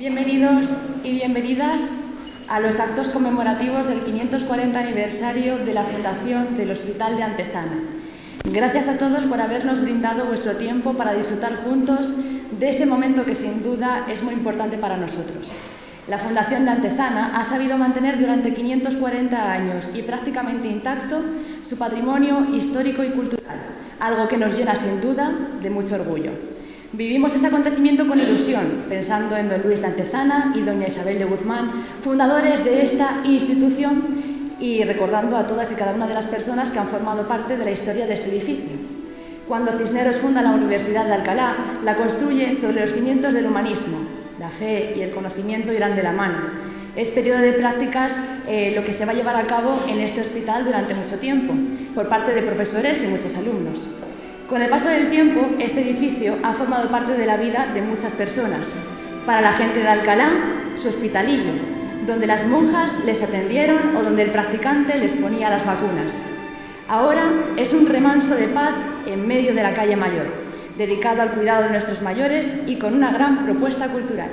Bienvenidos y bienvenidas a los actos conmemorativos del 540 aniversario de la fundación del Hospital de Antezana. Gracias a todos por habernos brindado vuestro tiempo para disfrutar juntos de este momento que sin duda es muy importante para nosotros. La Fundación de Antezana ha sabido mantener durante 540 años y prácticamente intacto su patrimonio histórico y cultural, algo que nos llena sin duda de mucho orgullo. Vivimos este acontecimiento con ilusión, pensando en don Luis de Antezana y doña Isabel de Guzmán, fundadores de esta institución, y recordando a todas y cada una de las personas que han formado parte de la historia de este edificio. Cuando Cisneros funda la Universidad de Alcalá, la construye sobre los cimientos del humanismo. La fe y el conocimiento irán de la mano. Es periodo de prácticas lo que se va a llevar a cabo en este hospital durante mucho tiempo, por parte de profesores y muchos alumnos. Con el paso del tiempo, este edificio ha formado parte de la vida de muchas personas. Para la gente de Alcalá, su hospitalillo, donde las monjas les atendieron o donde el practicante les ponía las vacunas. Ahora es un remanso de paz en medio de la calle Mayor, dedicado al cuidado de nuestros mayores y con una gran propuesta cultural.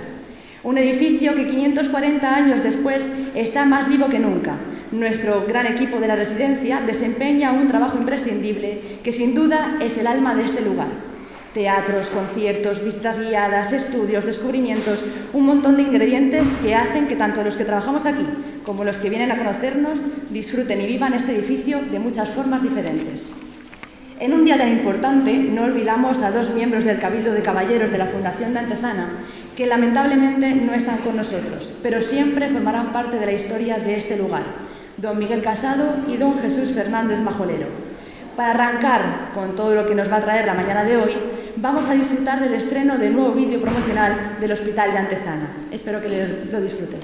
Un edificio que 540 años después está más vivo que nunca. Nuestro gran equipo de la residencia desempeña un trabajo imprescindible que sin duda es el alma de este lugar. Teatros, conciertos, visitas guiadas, estudios, descubrimientos, un montón de ingredientes que hacen que tanto los que trabajamos aquí como los que vienen a conocernos disfruten y vivan este edificio de muchas formas diferentes. En un día tan importante no olvidamos a dos miembros del Cabildo de Caballeros de la Fundación de Antezana que lamentablemente no están con nosotros, pero siempre formarán parte de la historia de este lugar, don Miguel Casado y don Jesús Fernández Majolero. Para arrancar con todo lo que nos va a traer la mañana de hoy, vamos a disfrutar del estreno del nuevo vídeo promocional del Hospital de Antezana. Espero que lo disfruten.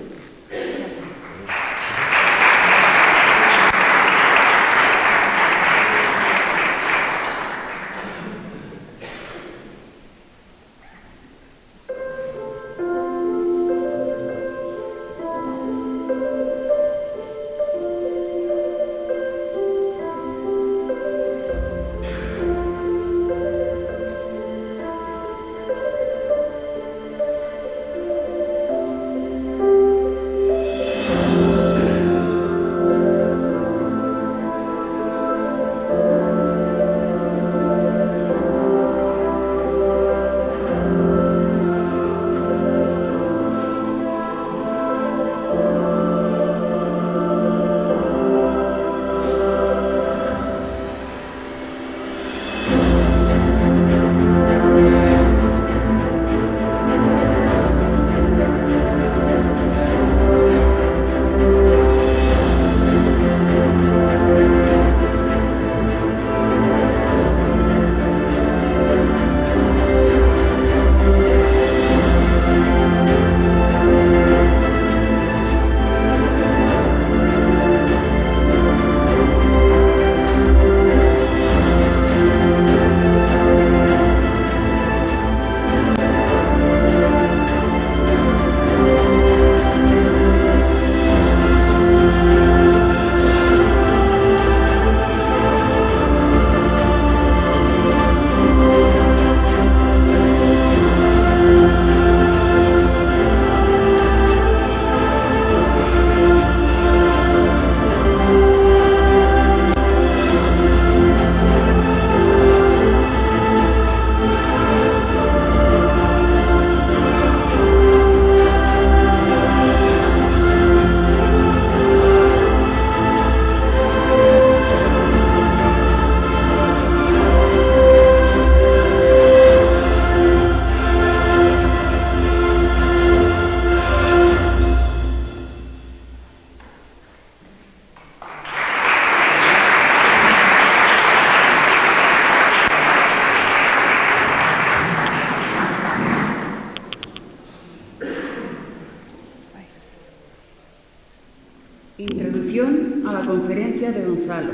Introducción a la conferencia de Gonzalo.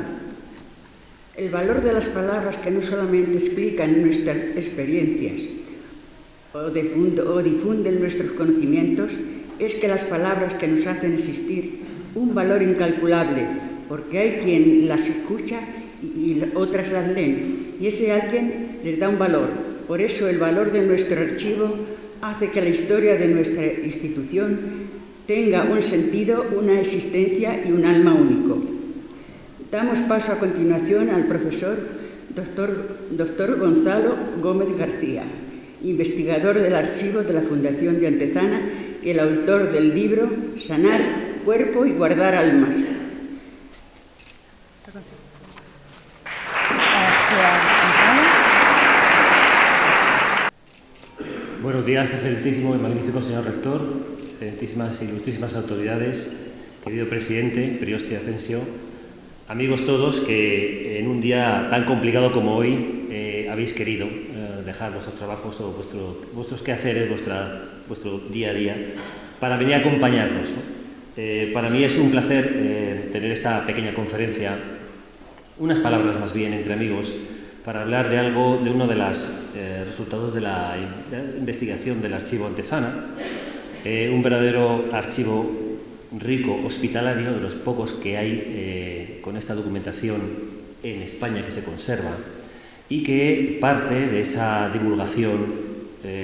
El valor de las palabras que no solamente explican nuestras experiencias o difunden nuestros conocimientos es que las palabras que nos hacen existir un valor incalculable, porque hay quien las escucha y otras las leen, y ese alguien les da un valor. Por eso el valor de nuestro archivo hace que la historia de nuestra institución tenga un sentido, una existencia y un alma único. Damos paso a continuación al profesor doctor Gonzalo Gómez García, investigador del archivo de la Fundación de Antezana y el autor del libro Sanar cuerpo y guardar almas. Buenos días, excelentísimo y magnífico señor rector, excelentísimas e ilustrísimas autoridades, querido presidente Priostia Asensio, amigos todos que en un día tan complicado como hoy habéis querido dejar vuestros trabajos o vuestros quehaceres, vuestro día a día, para venir a acompañarnos, ¿no? Para mí es un placer tener esta pequeña conferencia, unas palabras más bien entre amigos, para hablar de algo, de uno de los resultados de la investigación del archivo Antezana, un verdadero archivo rico, hospitalario, de los pocos que hay con esta documentación en España que se conserva, y que parte de esa divulgación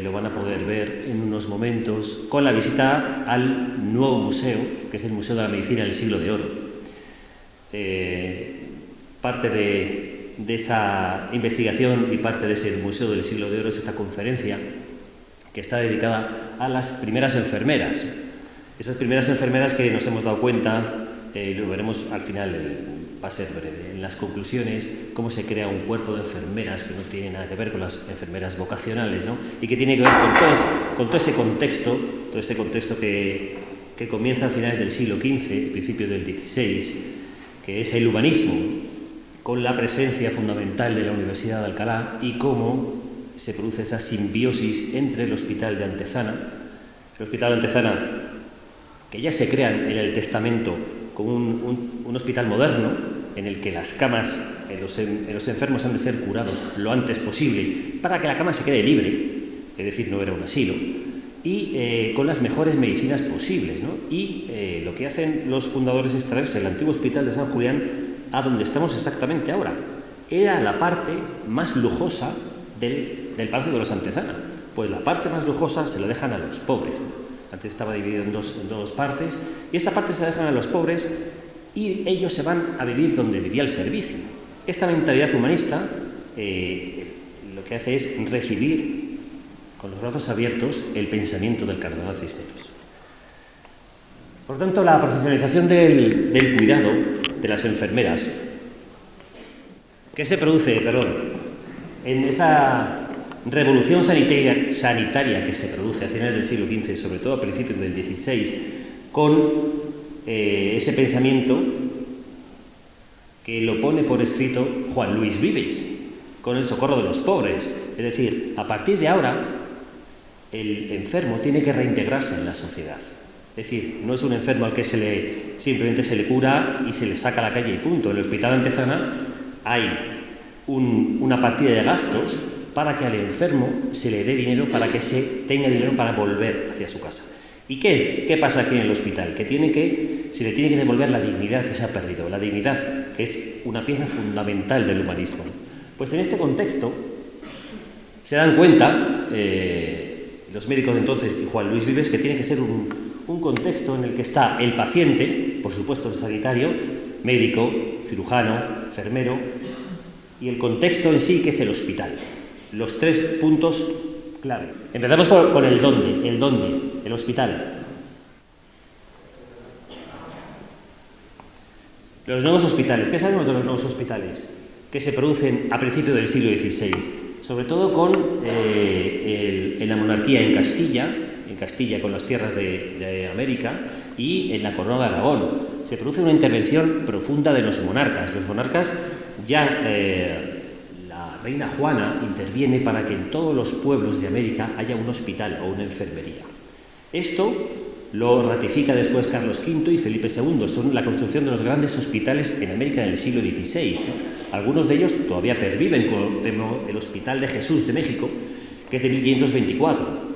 lo van a poder ver en unos momentos con la visita al nuevo museo, que es el Museo de la Medicina del Siglo de Oro. Parte de esa investigación y parte de ese Museo del Siglo de Oro es esta conferencia que está dedicada a las primeras enfermeras. Esas primeras enfermeras que nos hemos dado cuenta, lo veremos al final, va a ser breve, en las conclusiones, cómo se crea un cuerpo de enfermeras que no tiene nada que ver con las enfermeras vocacionales, ¿no? Y que tiene que ver con todo ese contexto que comienza a finales del siglo XV, principios del XVI, que es el humanismo, con la presencia fundamental de la Universidad de Alcalá y cómo se produce esa simbiosis entre el Hospital de Antezana, que ya se crea en el testamento como un hospital moderno, en el que las camas en los enfermos han de ser curados lo antes posible, para que la cama se quede libre, es decir, no era un asilo, y con las mejores medicinas posibles, ¿no? Y lo que hacen los fundadores es traerse el antiguo Hospital de San Julián a donde estamos exactamente ahora. Era la parte más lujosa del Palacio de los Antezana. Pues la parte más lujosa se la dejan a los pobres. Antes estaba dividido en dos partes, y esta parte se la dejan a los pobres y ellos se van a vivir donde vivía el servicio. Esta mentalidad humanista lo que hace es recibir con los brazos abiertos el pensamiento del cardenal Cisneros. Por tanto, la profesionalización del cuidado de las enfermeras, que se produce, en esa revolución sanitaria que se produce a finales del siglo XV, sobre todo a principios del XVI, con ese pensamiento que lo pone por escrito Juan Luis Vives, con el socorro de los pobres. Es decir, a partir de ahora, el enfermo tiene que reintegrarse en la sociedad. Es decir, no es un enfermo al que simplemente se le cura y se le saca a la calle y punto. En el Hospital Antezana hay una partida de gastos para que al enfermo se le dé dinero, para que se tenga dinero para volver hacia su casa. ¿Y qué pasa aquí en el hospital? Que se le tiene que devolver la dignidad que se ha perdido, la dignidad que es una pieza fundamental del humanismo. Pues en este contexto se dan cuenta los médicos de entonces y Juan Luis Vives que tiene que ser un contexto en el que está el paciente, por supuesto el sanitario, médico, cirujano, enfermero, y el contexto en sí que es el hospital. Los tres puntos clave. Empezamos con el dónde, el hospital. Los nuevos hospitales. ¿Qué sabemos de los nuevos hospitales? Que se producen a principios del siglo XVI, sobre todo en la monarquía en Castilla con las tierras de América y en la corona de Aragón. Se produce una intervención profunda de los monarcas. Los monarcas ya... la reina Juana interviene para que en todos los pueblos de América haya un hospital o una enfermería. Esto lo ratifica después Carlos V y Felipe II. Son la construcción de los grandes hospitales en América en el siglo XVI, ¿no? Algunos de ellos todavía perviven, como el Hospital de Jesús de México, que es de 1524.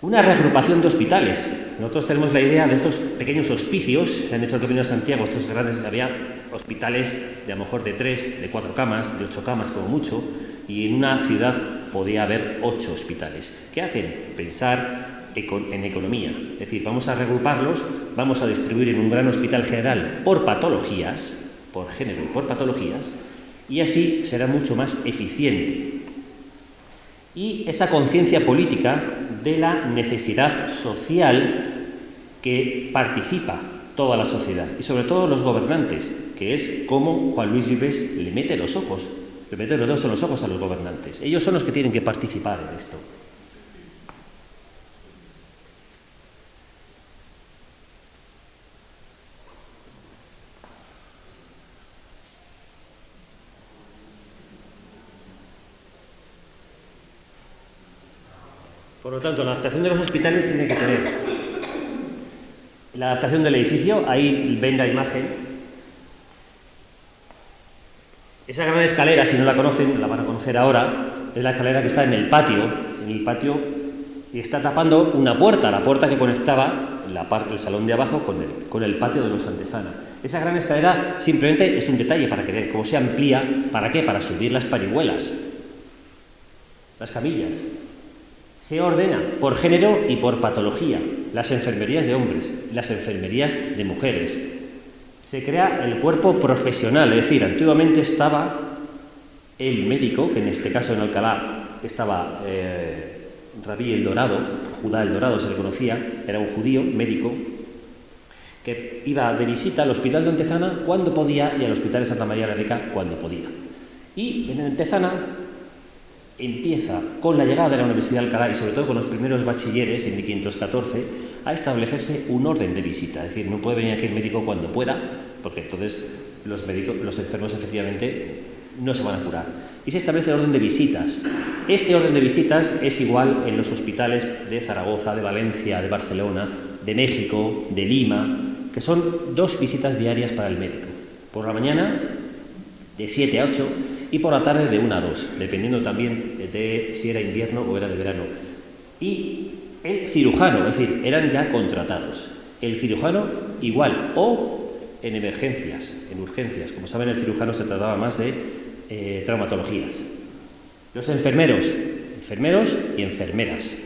Una reagrupación de hospitales. Nosotros tenemos la idea de estos pequeños hospicios, se han hecho el Camino de Santiago, estos grandes, había hospitales de a lo mejor de 3, de 4 camas, de 8 camas como mucho, y en una ciudad podía haber 8 hospitales. ¿Qué hacen? Pensar en economía. Es decir, vamos a regruparlos, vamos a distribuir en un gran hospital general por patologías, por género y por patologías, y así será mucho más eficiente. Y esa conciencia política de la necesidad social que participa toda la sociedad, y sobre todo los gobernantes, que es como Juan Luis Vives le mete los dedos en los ojos a los gobernantes. Ellos son los que tienen que participar en esto. Por lo tanto, la adaptación de los hospitales tiene que tener la adaptación del edificio. Ahí ven la imagen. Esa gran escalera, si no la conocen, la van a conocer ahora, es la escalera que está en el patio, y está tapando una puerta, la puerta que conectaba el salón de abajo con el patio de los Antezana. Esa gran escalera simplemente es un detalle para que vean cómo se amplía. ¿Para qué? Para subir las parihuelas, las camillas. Se ordena por género y por patología, las enfermerías de hombres, las enfermerías de mujeres. Se crea el cuerpo profesional, es decir, antiguamente estaba el médico, que en este caso en Alcalá estaba Rabí el Dorado, Judá el Dorado se le conocía, era un judío médico, que iba de visita al hospital de Antezana cuando podía y al hospital de Santa María la Rica cuando podía. Y en Antezana empieza, con la llegada de la Universidad de Alcalá y sobre todo con los primeros bachilleres en 1514, a establecerse un orden de visita. Es decir, no puede venir aquí el médico cuando pueda, porque entonces los enfermos efectivamente no se van a curar. Y se establece el orden de visitas. Este orden de visitas es igual en los hospitales de Zaragoza, de Valencia, de Barcelona, de México, de Lima, que son 2 visitas diarias para el médico. Por la mañana, de 7 a 8, y por la tarde de 1 a 2, dependiendo también de si era invierno o era de verano. Y el cirujano, es decir, eran ya contratados. El cirujano igual, o en emergencias, en urgencias. Como saben, el cirujano se trataba más de traumatologías. Los enfermeros y enfermeras.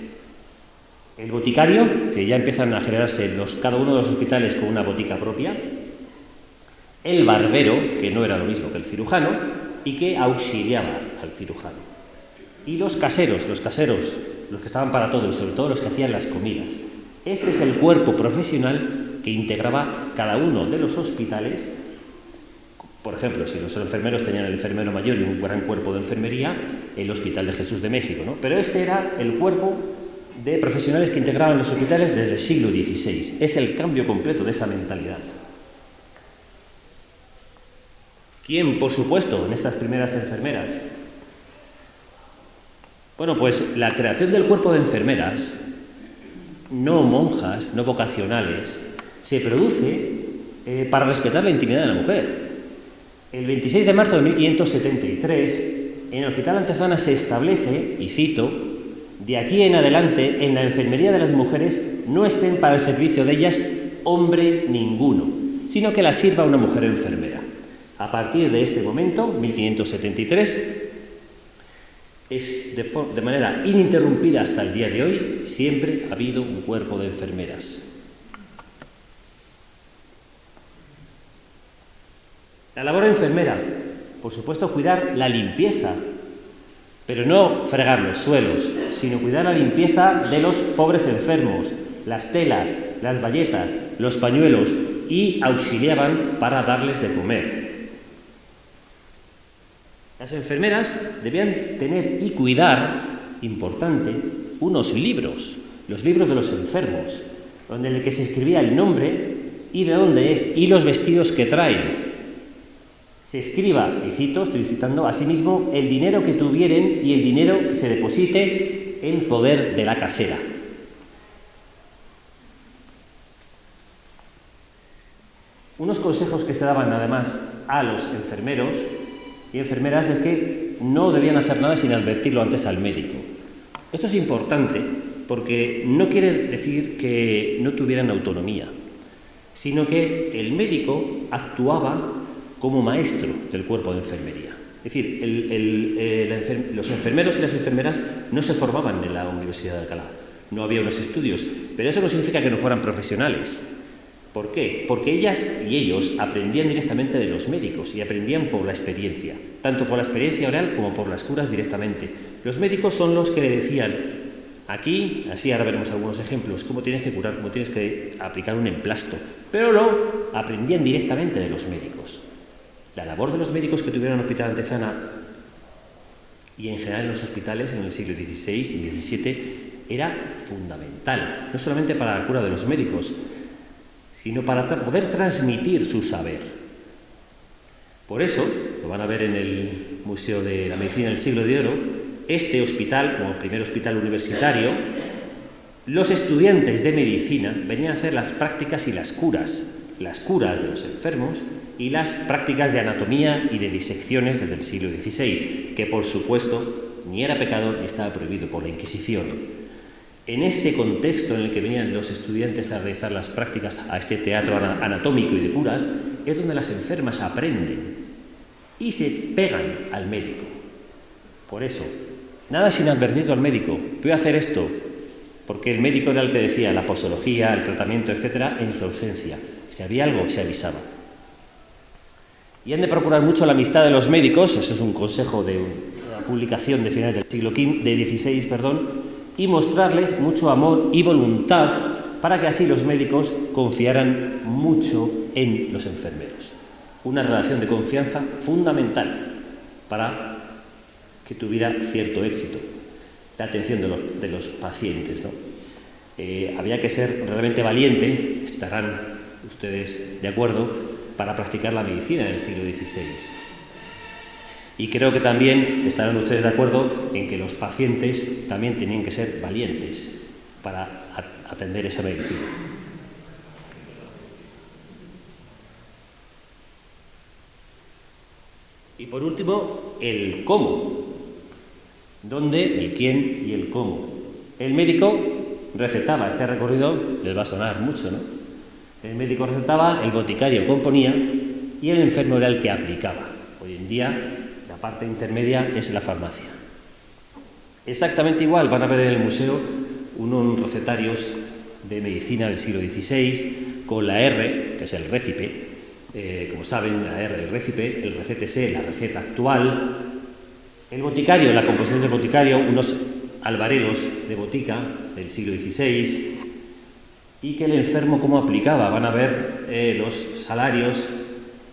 El boticario, que ya empiezan a generarse cada uno de los hospitales con una botica propia. El barbero, que no era lo mismo que el cirujano, y que auxiliaba al cirujano. Y los caseros, los que estaban para todo, y sobre todo los que hacían las comidas. Este es el cuerpo profesional que integraba cada uno de los hospitales. Por ejemplo, si los enfermeros tenían el enfermero mayor y un gran cuerpo de enfermería, el Hospital de Jesús de México, ¿no? Pero este era el cuerpo de profesionales que integraban los hospitales desde el siglo XVI. Es el cambio completo de esa mentalidad. ¿Quién, por supuesto, en estas primeras enfermeras? Bueno, pues la creación del cuerpo de enfermeras, no monjas, no vocacionales, se produce para respetar la intimidad de la mujer. El 26 de marzo de 1573, en el Hospital Antezana se establece, y cito, de aquí en adelante, en la enfermería de las mujeres no estén para el servicio de ellas hombre ninguno, sino que las sirva una mujer enfermera. A partir de este momento, 1573, es de manera ininterrumpida hasta el día de hoy, siempre ha habido un cuerpo de enfermeras. La labor enfermera, por supuesto, cuidar la limpieza, pero no fregar los suelos, sino cuidar la limpieza de los pobres enfermos, las telas, las bayetas, los pañuelos, y auxiliaban para darles de comer. Las enfermeras debían tener y cuidar, importante, unos libros, los libros de los enfermos, donde en el que se escribía el nombre y de dónde es y los vestidos que traen. Se escriba, y cito, estoy citando, asimismo, el dinero que tuvieren y el dinero que se deposite en poder de la casera. Unos consejos que se daban además a los enfermeros y enfermeras es que no debían hacer nada sin advertirlo antes al médico. Esto es importante porque no quiere decir que no tuvieran autonomía, sino que el médico actuaba como maestro del cuerpo de enfermería. Es decir, los enfermeros y las enfermeras no se formaban en la Universidad de Alcalá, no había unos estudios, pero eso no significa que no fueran profesionales. ¿Por qué? Porque ellas y ellos aprendían directamente de los médicos y aprendían por la experiencia, tanto por la experiencia oral como por las curas directamente. Los médicos son los que le decían, aquí, así ahora veremos algunos ejemplos, cómo tienes que curar, cómo tienes que aplicar un emplasto, pero lo aprendían directamente de los médicos. La labor de los médicos que tuvieron en el Hospital Antezana y en general en los hospitales en el siglo XVI y XVII era fundamental, no solamente para la cura de los médicos, sino para poder transmitir su saber. Por eso, lo van a ver en el Museo de la Medicina del Siglo de Oro, este hospital, como primer hospital universitario, los estudiantes de medicina venían a hacer las prácticas y las curas de los enfermos y las prácticas de anatomía y de disecciones desde el siglo XVI, que por supuesto ni era pecado ni estaba prohibido por la Inquisición. En este contexto en el que venían los estudiantes a realizar las prácticas a este teatro anatómico y de curas, es donde las enfermas aprenden y se pegan al médico. Por eso, nada sin advertirlo al médico, voy a hacer esto, porque el médico era el que decía la posología, el tratamiento, etcétera, en su ausencia. Si había algo, se avisaba. Y han de procurar mucho la amistad de los médicos, eso es un consejo de una publicación de finales del siglo XVI, y mostrarles mucho amor y voluntad para que así los médicos confiaran mucho en los enfermeros. Una relación de confianza fundamental para que tuviera cierto éxito la atención de los pacientes, ¿no? Había que ser realmente valiente, estarán ustedes de acuerdo, para practicar la medicina en el siglo XVI. Y creo que también estarán ustedes de acuerdo en que los pacientes también tenían que ser valientes para atender esa medicina. Y por último, el cómo. ¿Dónde? El quién y el cómo. El médico recetaba, este recorrido les va a sonar mucho, ¿no? El médico recetaba, el boticario componía y el enfermo era el que aplicaba. Hoy en día la parte intermedia es la farmacia. Exactamente igual, van a ver en el museo unos recetarios de medicina del siglo XVI con la R, que es el récipe, como saben, la R, el récipe, el recétese, la receta actual, el boticario, la composición del boticario, unos albareros de botica del siglo XVI, y que el enfermo cómo aplicaba. Van a ver los salarios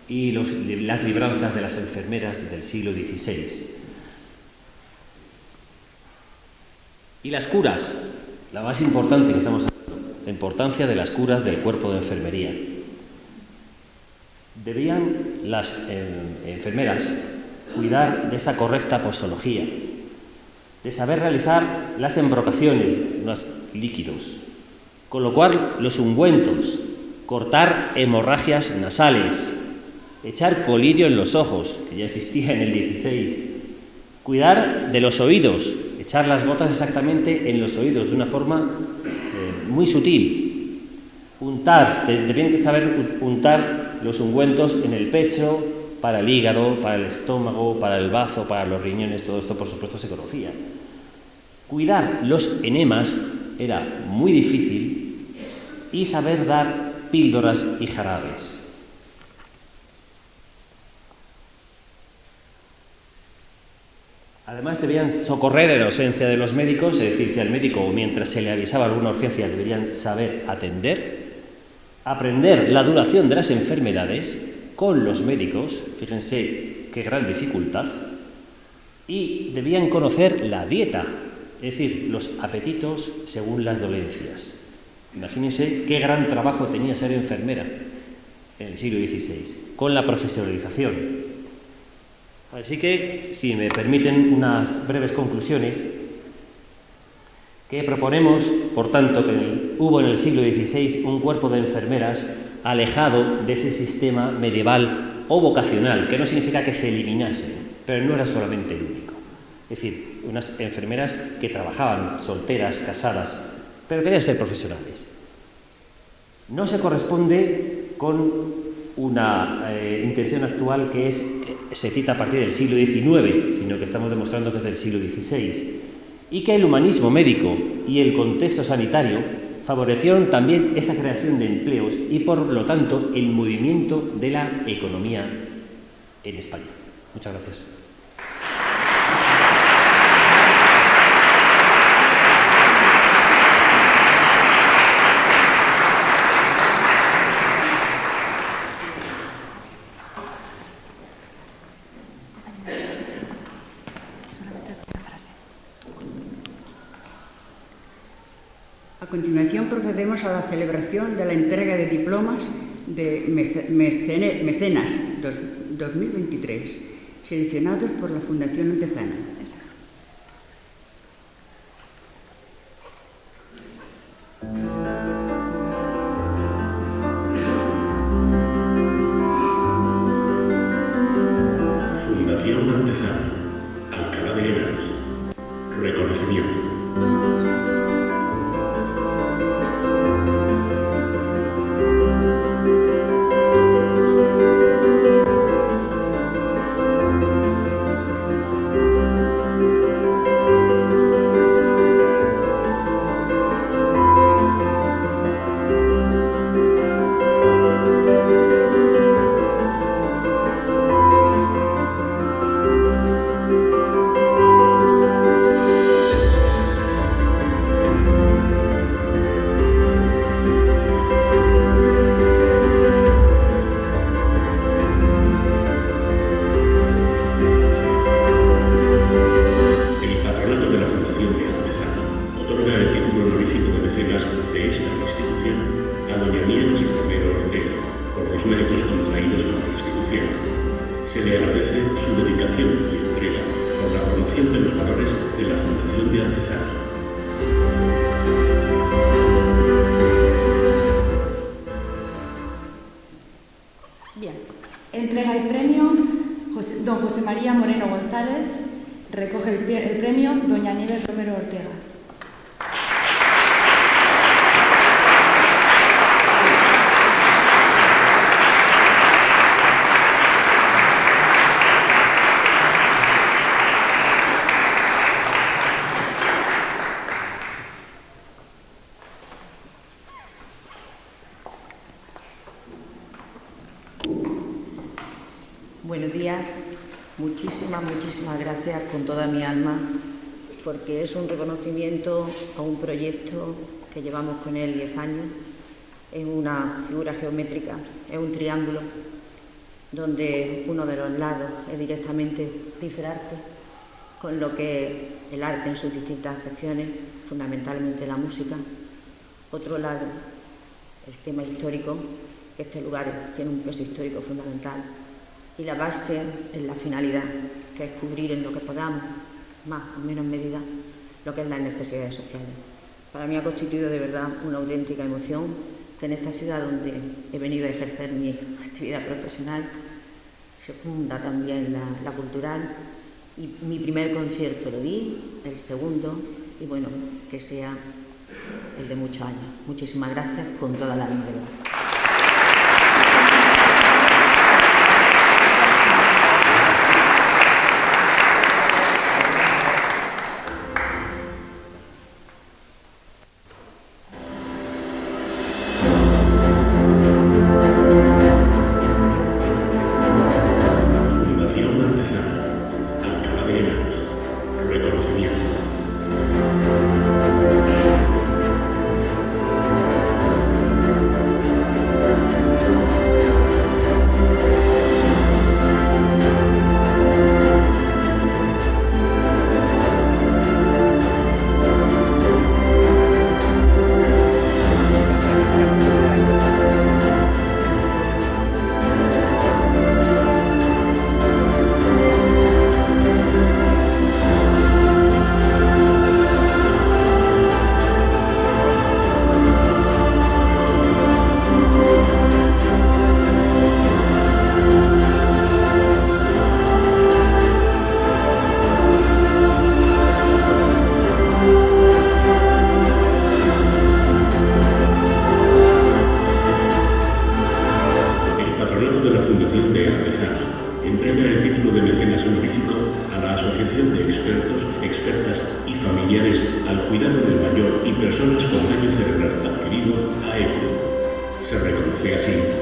y las libranzas de las enfermeras del siglo XVI. Y las curas, la más importante que estamos hablando, la importancia de las curas del cuerpo de enfermería. Debían las enfermeras cuidar de esa correcta posología, de saber realizar las embrocaciones, los líquidos, colocar los ungüentos, cortar hemorragias nasales, echar colirio en los ojos, que ya existía en el XVI, cuidar de los oídos, echar las gotas exactamente en los oídos de una forma muy sutil, debían saber untar los ungüentos en el pecho, para el hígado, para el estómago, para el bazo, para los riñones, todo esto por supuesto se conocía. Cuidar los enemas era muy difícil y saber dar píldoras y jarabes. Además debían socorrer en la ausencia de los médicos, es decir, si al médico mientras se le avisaba alguna urgencia deberían saber atender, aprender la duración de las enfermedades con los médicos, fíjense qué gran dificultad, y debían conocer la dieta, es decir, los apetitos según las dolencias. Imagínense qué gran trabajo tenía ser enfermera en el siglo XVI, con la profesionalización. Así que, si me permiten unas breves conclusiones, que proponemos, por tanto, que hubo en el siglo XVI un cuerpo de enfermeras alejado de ese sistema medieval o vocacional, que no significa que se eliminasen, pero no era solamente el único. Es decir, unas enfermeras que trabajaban solteras, casadas, pero querían ser profesionales. No se corresponde con una intención actual que es se cita a partir del siglo XIX, sino que estamos demostrando que es del siglo XVI, y que el humanismo médico y el contexto sanitario favorecieron también esa creación de empleos y, por lo tanto, el movimiento de la economía en España. Muchas gracias. A continuación procedemos a la celebración de la entrega de diplomas de Mecenas 2023, seleccionados por la Fundación Antezana. Fundación Antezana, Alcalá de Henares. Reconocimiento. Se le agradece su dedicación y entrega por la promoción de los valores de la Fundación de Antezana. Bien, entrega el premio don José María Moreno González, recoge el premio doña Nieves Romero Ortega. Buenos días, muchísimas gracias con toda mi alma, porque es un reconocimiento a un proyecto que llevamos con él 10 años. Es una figura geométrica, es un triángulo, donde uno de los lados es directamente cifrarte con lo que es el arte en sus distintas acepciones, fundamentalmente la música. Otro lado, el tema histórico, que este lugar tiene un peso histórico fundamental. Y la base es la finalidad, que es cubrir en lo que podamos, más o menos medida, lo que es las necesidades sociales. Para mí ha constituido de verdad una auténtica emoción que en esta ciudad donde he venido a ejercer mi actividad profesional se funda también la cultural, y mi primer concierto lo di, el segundo, y bueno, que sea el de muchos años. Muchísimas gracias con toda la alma de verdad. Reconocimiento.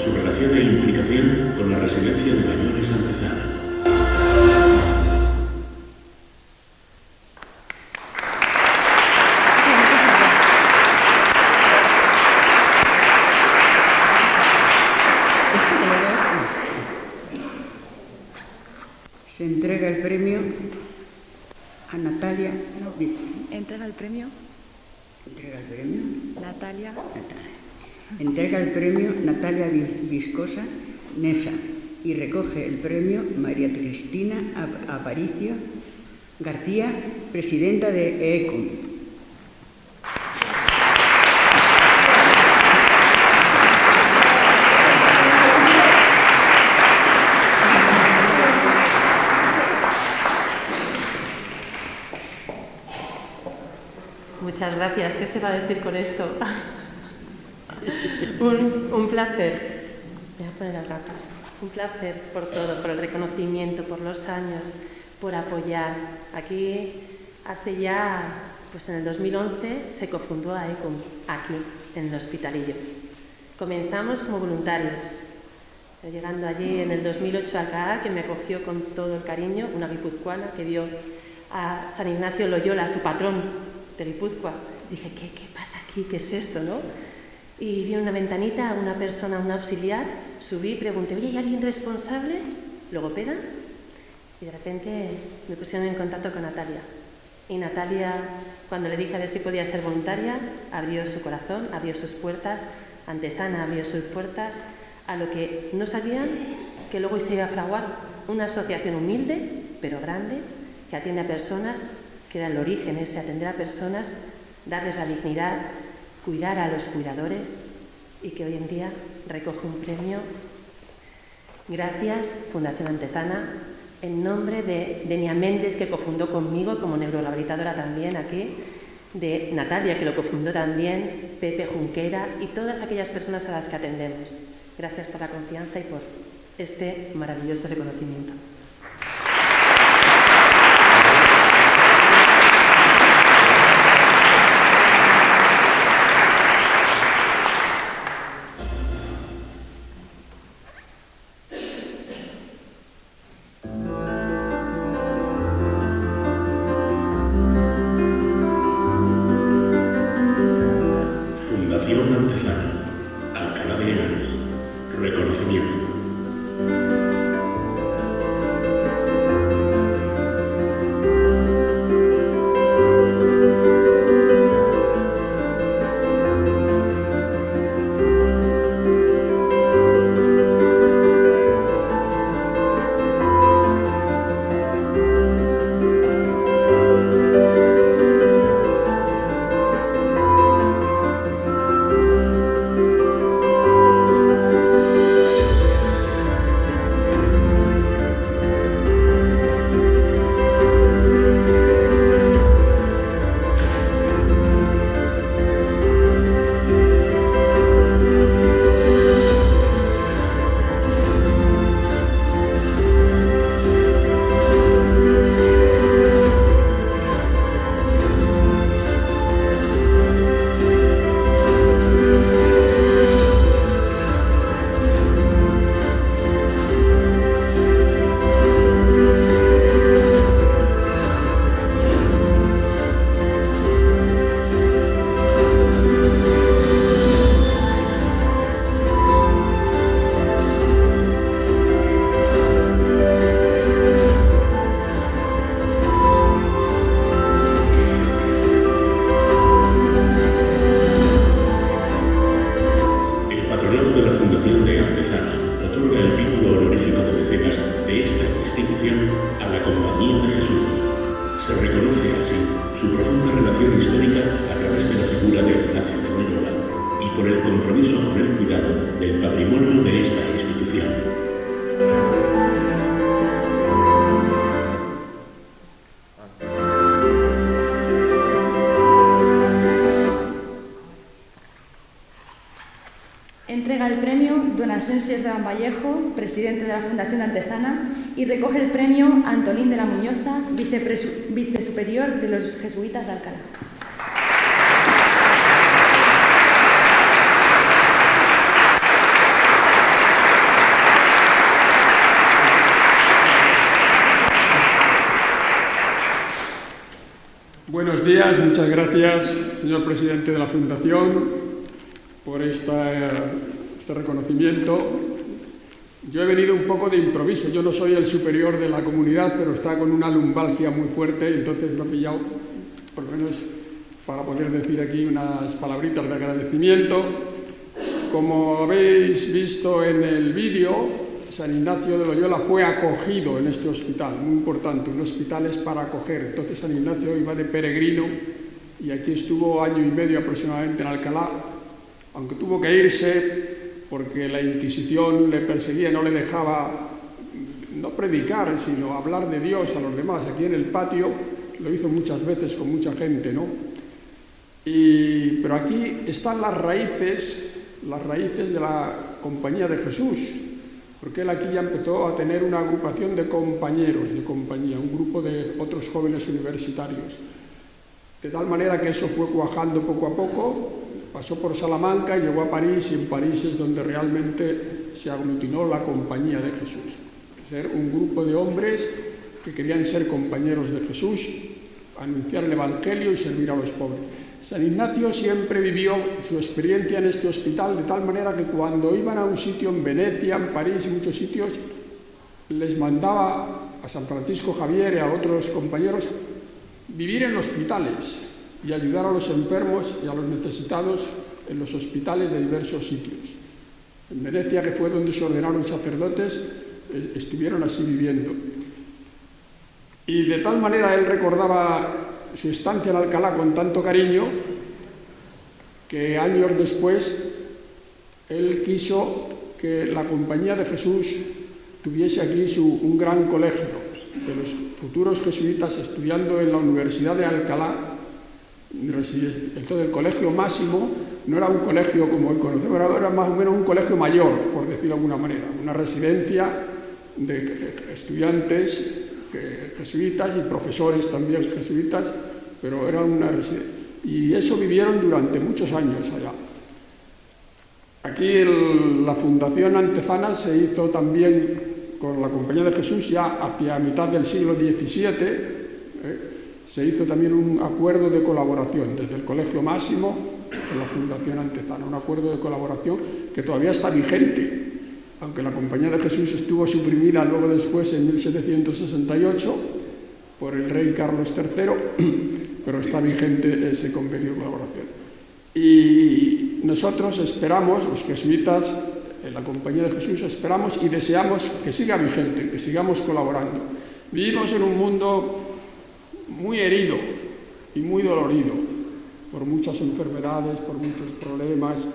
su relación e implicación con la residencia de mayores Antezana. Se entrega el premio a Natalia. Entrega el premio. Entrega el premio. Natalia. Entrega el premio Natalia Viscosa Nesa y recoge el premio María Cristina Aparicio García, presidenta de EECOM. Muchas gracias. ¿Qué se va a decir con esto? un placer. Voy a poner las gafas. Un placer por todo, por el reconocimiento, por los años, por apoyar. Aquí hace ya, pues en el 2011 se cofundó AECOM, aquí, en el Hospitalillo. Comenzamos como voluntarios. Llegando allí en el 2008 acá, que me acogió con todo el cariño, una guipuzcoana que vio a San Ignacio Loyola, su patrón de Guipúzcoa. Dije, ¿qué pasa aquí? ¿Qué es esto, no? Y vi en una ventanita a una persona, un auxiliar, subí, pregunté, oye, ¿hay alguien responsable? ¿Logopeda? Y de repente me pusieron en contacto con Natalia. Y Natalia, cuando le dije a ver si podía ser voluntaria, abrió su corazón, abrió sus puertas, Antezana abrió sus puertas, a lo que no sabían que luego se iba a fraguar una asociación humilde, pero grande, que atiende a personas, que era el origen ese, atender a personas, darles la dignidad, cuidar a los cuidadores y que hoy en día recoge un premio. Gracias, Fundación Antezana, en nombre de Denia Méndez, que cofundó conmigo como neurorehabilitadora también aquí, de Natalia, que lo cofundó también, Pepe Junquera y todas aquellas personas a las que atendemos. Gracias por la confianza y por este maravilloso reconocimiento. Fundación Antezana, Alcalá de Henares. Reconocimiento. Entrega el premio don Asensies de Vallejo, presidente de la Fundación Antezana, y recoge el premio Antolín de la Muñoza, vicesuperior de los jesuitas de Alcalá. muchas gracias, señor presidente de la Fundación, por este reconocimiento. Yo he venido un poco de improviso, yo no soy el superior de la comunidad, pero está con una lumbalgia muy fuerte, entonces me ha pillado, por lo menos, para poder decir aquí unas palabritas de agradecimiento. Como habéis visto en el vídeo, San Ignacio de Loyola fue acogido en este hospital, muy importante, un hospital es para acoger. Entonces San Ignacio iba de peregrino y aquí estuvo año y medio aproximadamente en Alcalá, aunque tuvo que irse porque la Inquisición le perseguía, no le dejaba no predicar, sino hablar de Dios a los demás. Aquí en el patio lo hizo muchas veces con mucha gente, ¿no? Pero aquí están las raíces de la Compañía de Jesús, porque él aquí ya empezó a tener una agrupación de compañeros de compañía, un grupo de otros jóvenes universitarios. De tal manera que eso fue cuajando poco a poco, pasó por Salamanca y llegó a París, y en París es donde realmente se aglutinó la Compañía de Jesús. Ser un grupo de hombres que querían ser compañeros de Jesús, anunciar el Evangelio y servir a los pobres. San Ignacio siempre vivió su experiencia en este hospital de tal manera que cuando iban a un sitio en Venecia, en París y muchos sitios, les mandaba a San Francisco Javier y a otros compañeros vivir en hospitales y ayudar a los enfermos y a los necesitados en los hospitales de diversos sitios. En Venecia, que fue donde se ordenaron sacerdotes, estuvieron así viviendo. Y de tal manera él recordaba su estancia en Alcalá con tanto cariño que años después él quiso que la Compañía de Jesús tuviese aquí un gran colegio de los futuros jesuitas estudiando en la Universidad de Alcalá. Entonces el colegio máximo no era un colegio como hoy conocemos, era más o menos un colegio mayor, por decirlo de alguna manera, una residencia de estudiantes jesuitas y profesores también jesuitas, pero era una residencia. Y eso vivieron durante muchos años allá. Aquí la Fundación Antezana se hizo también con la Compañía de Jesús ya hacia mitad del siglo XVII. Se hizo también un acuerdo de colaboración desde el Colegio Máximo con la Fundación Antezana, un acuerdo de colaboración que todavía está vigente, aunque la Compañía de Jesús estuvo suprimida luego después en 1768 por el rey Carlos III, pero está vigente ese convenio de colaboración. Y nosotros esperamos, los jesuitas en la Compañía de Jesús, esperamos y deseamos que siga vigente, que sigamos colaborando. Vivimos en un mundo muy herido y muy dolorido por muchas enfermedades, por muchos problemas,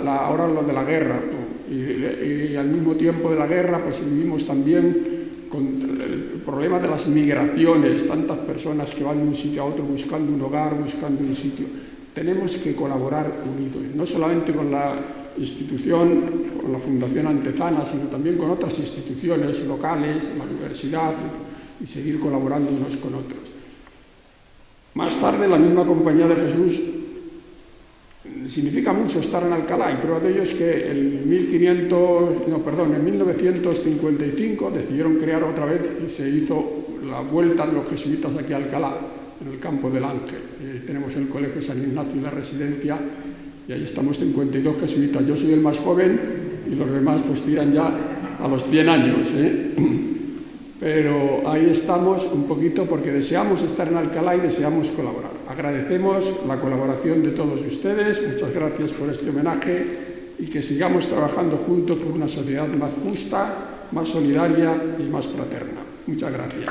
ahora lo de la guerra, ¿no? Y al mismo tiempo de la guerra pues vivimos también con el problema de las migraciones, tantas personas que van de un sitio a otro buscando un hogar, buscando un sitio. Tenemos que colaborar unidos, no solamente con la institución, con la Fundación Antezana, sino también con otras instituciones locales, la universidad, y seguir colaborando unos con otros. Más tarde, la misma Compañía de Jesús significa mucho estar en Alcalá, y prueba de ello es que en 1955 decidieron crear otra vez y se hizo la vuelta de los jesuitas aquí a Alcalá, en el Campo del Ángel. Tenemos el Colegio San Ignacio y la residencia, y ahí estamos 52 jesuitas. Yo soy el más joven y los demás pues tiran ya a los 100 años, Pero ahí estamos un poquito porque deseamos estar en Alcalá y deseamos colaborar. Agradecemos la colaboración de todos ustedes, muchas gracias por este homenaje y que sigamos trabajando juntos por una sociedad más justa, más solidaria y más fraterna. Muchas gracias.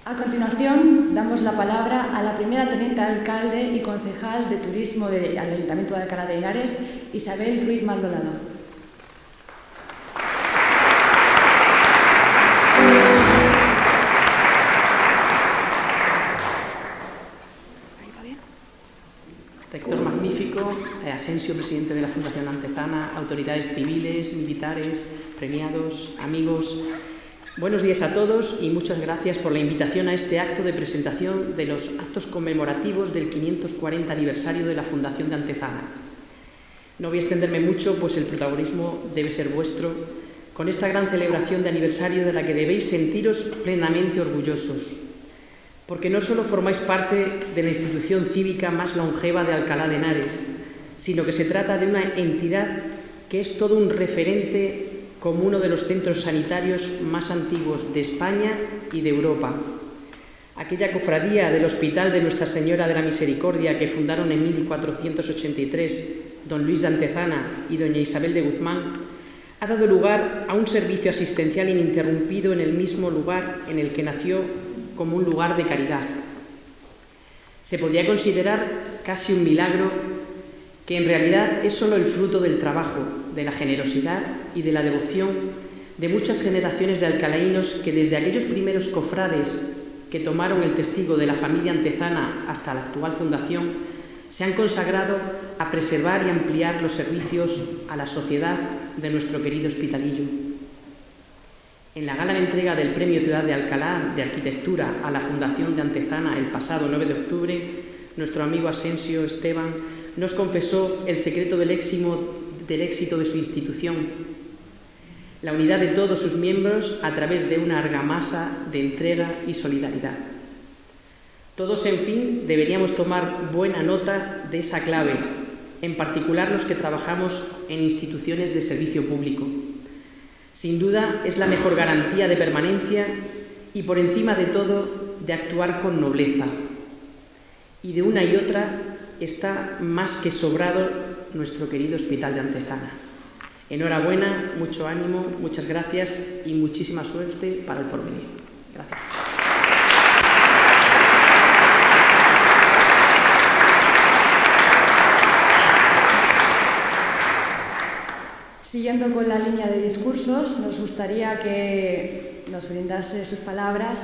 A continuación, damos la palabra a la primera teniente alcalde y concejal de turismo del Ayuntamiento de Alcalá de Henares, Isabel Ruiz Maldonado. Rector magnífico, Asensio, presidente de la Fundación Antezana, autoridades civiles, militares, premiados, amigos. Buenos días a todos y muchas gracias por la invitación a este acto de presentación de los actos conmemorativos del 540 aniversario de la Fundación de Antezana. No voy a extenderme mucho, pues el protagonismo debe ser vuestro, con esta gran celebración de aniversario de la que debéis sentiros plenamente orgullosos, porque no solo formáis parte de la institución cívica más longeva de Alcalá de Henares, sino que se trata de una entidad que es todo un referente como uno de los centros sanitarios más antiguos de España y de Europa. Aquella cofradía del Hospital de Nuestra Señora de la Misericordia que fundaron en 1483 don Luis de Antezana y doña Isabel de Guzmán ha dado lugar a un servicio asistencial ininterrumpido en el mismo lugar en el que nació como un lugar de caridad. Se podría considerar casi un milagro que en realidad es solo el fruto del trabajo, de la generosidad y de la devoción de muchas generaciones de alcalaínos que desde aquellos primeros cofrades que tomaron el testigo de la familia Antezana hasta la actual fundación se han consagrado a preservar y ampliar los servicios a la sociedad de nuestro querido hospitalillo. En la gala de entrega del Premio Ciudad de Alcalá de Arquitectura a la Fundación de Antezana el pasado 9 de octubre, nuestro amigo Asensio Esteban nos confesó el secreto del éxito de su institución: la unidad de todos sus miembros a través de una argamasa de entrega y solidaridad. Todos, en fin, deberíamos tomar buena nota de esa clave, en particular los que trabajamos en instituciones de servicio público. Sin duda, es la mejor garantía de permanencia y, por encima de todo, de actuar con nobleza. Y de una y otra está más que sobrado nuestro querido Hospital de Antezana. Enhorabuena, mucho ánimo, muchas gracias y muchísima suerte para el porvenir. Gracias. Siguiendo con la línea de discursos, nos gustaría que nos brindase sus palabras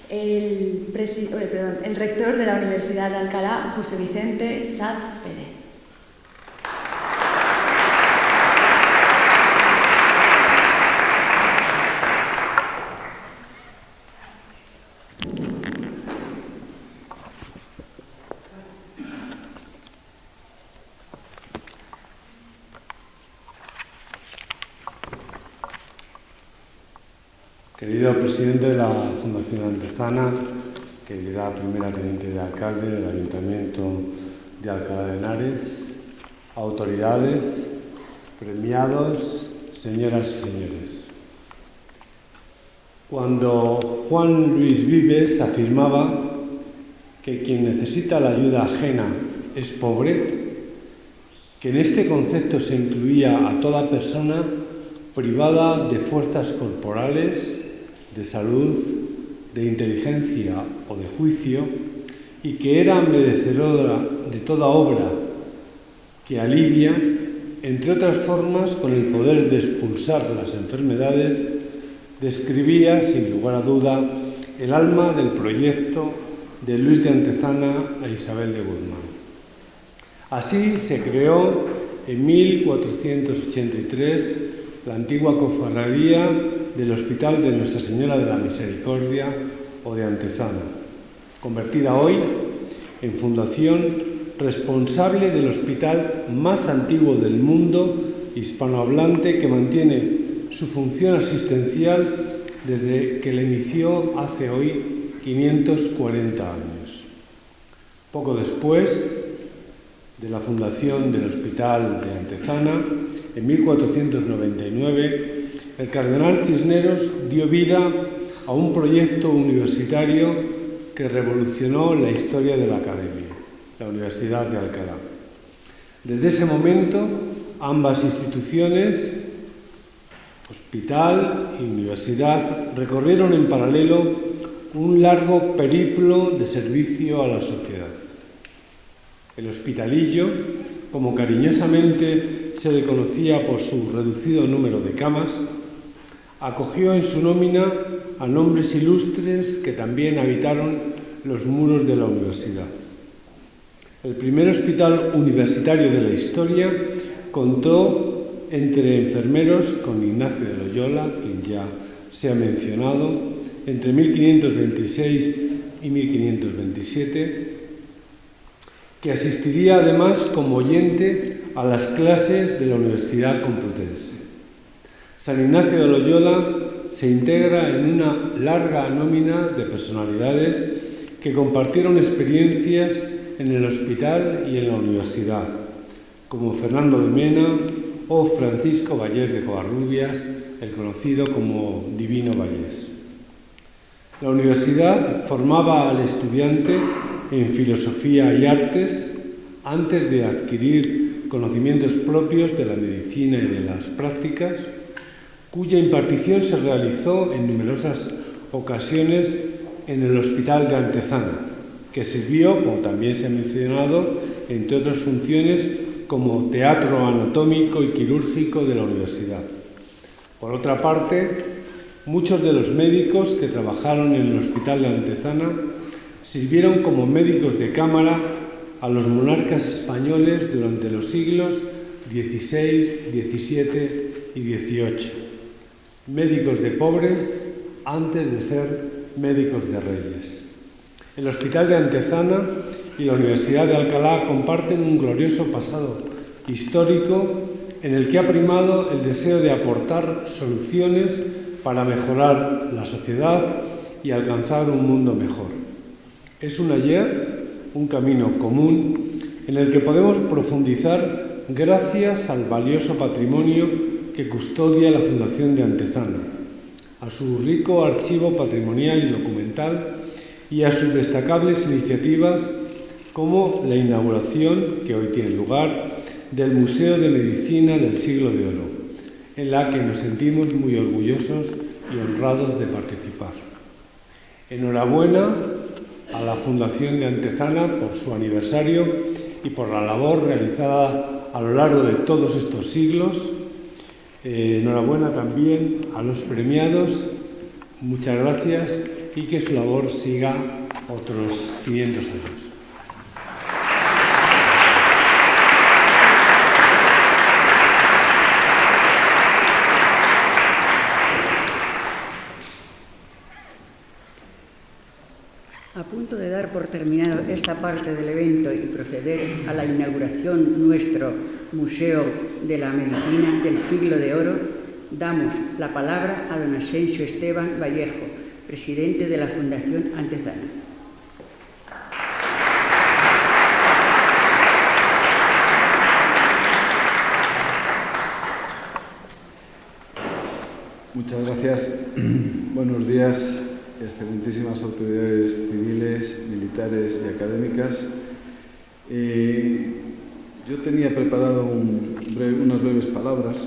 el rector de la Universidad de Alcalá, José Vicente Saz Pérez. Querido presidente de la Fundación Antezana, querida primera teniente de alcalde del Ayuntamiento de Alcalá de Henares, autoridades, premiados, señoras y señores. Cuando Juan Luis Vives afirmaba que quien necesita la ayuda ajena es pobre, que en este concepto se incluía a toda persona privada de fuerzas corporales, de salud, de inteligencia o de juicio, y que era merecedora de toda obra que alivia, entre otras formas, con el poder de expulsar las enfermedades, describía, sin lugar a duda, el alma del proyecto de Luis de Antezana a Isabel de Guzmán. Así se creó en 1483 la antigua cofradía del Hospital de Nuestra Señora de la Misericordia o de Antezana, convertida hoy en fundación responsable del hospital más antiguo del mundo hispanohablante, que mantiene su función asistencial desde que la inició hace hoy 540 años. Poco después de la fundación del Hospital de Antezana, en 1499, el cardenal Cisneros dio vida a un proyecto universitario que revolucionó la historia de la academia, la Universidad de Alcalá. Desde ese momento, ambas instituciones, hospital y universidad, recorrieron en paralelo un largo periplo de servicio a la sociedad. El hospitalillo, como cariñosamente se le conocía por su reducido número de camas, acogió en su nómina a nombres ilustres que también habitaron los muros de la universidad. El primer hospital universitario de la historia contó entre enfermeros con Ignacio de Loyola, quien ya se ha mencionado, entre 1526 y 1527, que asistiría además como oyente a las clases de la Universidad Complutense. San Ignacio de Loyola se integra en una larga nómina de personalidades que compartieron experiencias en el hospital y en la universidad, como Fernando de Mena o Francisco Vallés de Covarrubias, el conocido como Divino Vallés. La universidad formaba al estudiante en filosofía y artes antes de adquirir conocimientos propios de la medicina y de las prácticas, cuya impartición se realizó en numerosas ocasiones en el Hospital de Antezana, que sirvió, como también se ha mencionado, entre otras funciones como teatro anatómico y quirúrgico de la universidad. Por otra parte, muchos de los médicos que trabajaron en el Hospital de Antezana sirvieron como médicos de cámara a los monarcas españoles durante los siglos XVI, XVII y XVIII. Médicos de pobres antes de ser médicos de reyes. El Hospital de Antezana y la Universidad de Alcalá comparten un glorioso pasado histórico en el que ha primado el deseo de aportar soluciones para mejorar la sociedad y alcanzar un mundo mejor. Es un ayer, un camino común en el que podemos profundizar gracias al valioso patrimonio que custodia la Fundación de Antezana, a su rico archivo patrimonial y documental y a sus destacables iniciativas como la inauguración, que hoy tiene lugar, del Museo de Medicina del Siglo de Oro, en la que nos sentimos muy orgullosos y honrados de participar. Enhorabuena a la Fundación de Antezana por su aniversario y por la labor realizada a lo largo de todos estos siglos. Enhorabuena también a los premiados, muchas gracias y que su labor siga otros 500 años. A punto de dar por terminado esta parte del evento y proceder a la inauguración de nuestro Museo de la Medicina del Siglo de Oro, damos la palabra a don Asensio Esteban Vallejo, presidente de la Fundación Antezana. Muchas gracias. Buenos días, excelentísimas autoridades civiles, militares y académicas. Yo tenía preparado unas breves palabras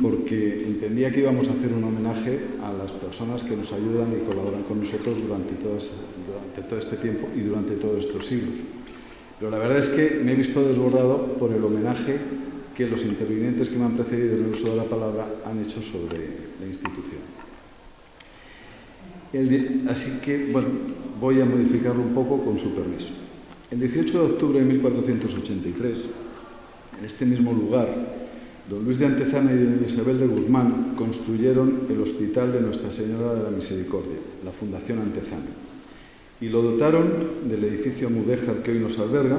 porque entendía que íbamos a hacer un homenaje a las personas que nos ayudan y colaboran con nosotros durante todo este tiempo y durante todos estos siglos. Pero la verdad es que me he visto desbordado por el homenaje que los intervinientes que me han precedido en el uso de la palabra han hecho sobre la institución. Así que, bueno, voy a modificarlo un poco con su permiso. El 18 de octubre de 1483, en este mismo lugar, don Luis de Antezana y doña Isabel de Guzmán construyeron el Hospital de Nuestra Señora de la Misericordia, la Fundación Antezana, y lo dotaron del edificio mudéjar que hoy nos alberga,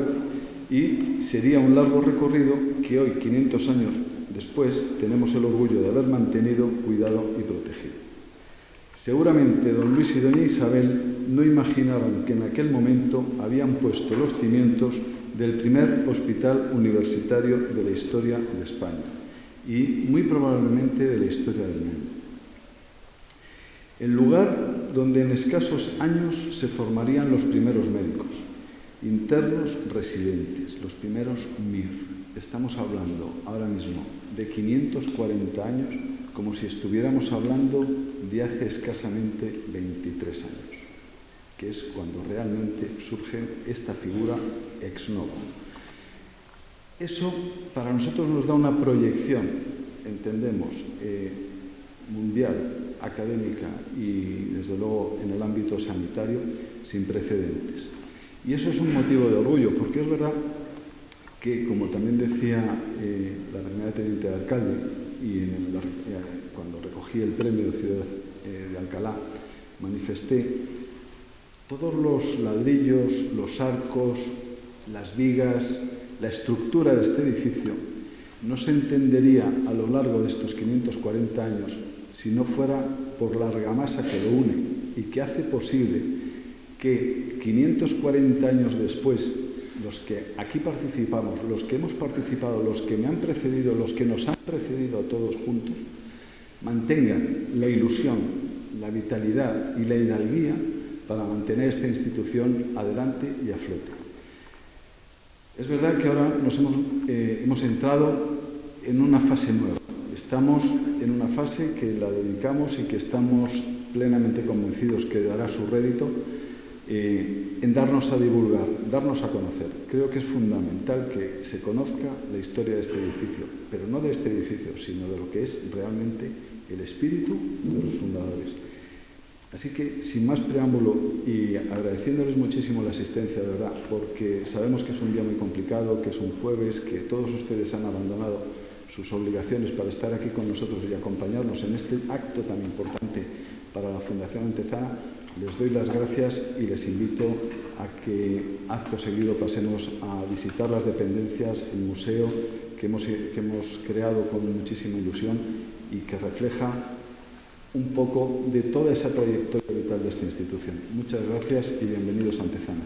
y sería un largo recorrido que hoy, 500 años después, tenemos el orgullo de haber mantenido, cuidado y protegido. Seguramente don Luis y doña Isabel no imaginaban que en aquel momento habían puesto los cimientos del primer hospital universitario de la historia de España y muy probablemente de la historia del mundo. El lugar donde en escasos años se formarían los primeros médicos, internos residentes, los primeros MIR. Estamos hablando ahora mismo de 540 años, como si estuviéramos hablando de hace escasamente 23 años, que es cuando realmente surge esta figura ex novo. Eso para nosotros nos da una proyección, entendemos, mundial, académica y desde luego en el ámbito sanitario sin precedentes. Y eso es un motivo de orgullo, porque es verdad que, como también decía la primera teniente de alcalde, y cuando recogí el premio de Ciudad de Alcalá, manifesté, todos los ladrillos, los arcos, las vigas, la estructura de este edificio no se entendería a lo largo de estos 540 años si no fuera por la argamasa que lo une y que hace posible que 540 años después, los que aquí participamos, los que hemos participado, los que me han precedido, los que nos han precedido a todos juntos, mantengan la ilusión, la vitalidad y la hidalguía para mantener esta institución adelante y a flote. Es verdad que ahora hemos entrado en una fase nueva. Estamos en una fase que la dedicamos y que estamos plenamente convencidos que dará su rédito en darnos a divulgar, darnos a conocer. Creo que es fundamental que se conozca la historia de este edificio, pero no de este edificio, sino de lo que es realmente el espíritu de los fundadores. Así que, sin más preámbulo y agradeciéndoles muchísimo la asistencia, de verdad, porque sabemos que es un día muy complicado, que es un jueves, que todos ustedes han abandonado sus obligaciones para estar aquí con nosotros y acompañarnos en este acto tan importante para la Fundación Antezana. Les doy las gracias y les invito a que acto seguido pasemos a visitar las dependencias, el museo que hemos creado con muchísima ilusión y que refleja un poco de toda esa trayectoria vital de esta institución. Muchas gracias y bienvenidos a Antezana.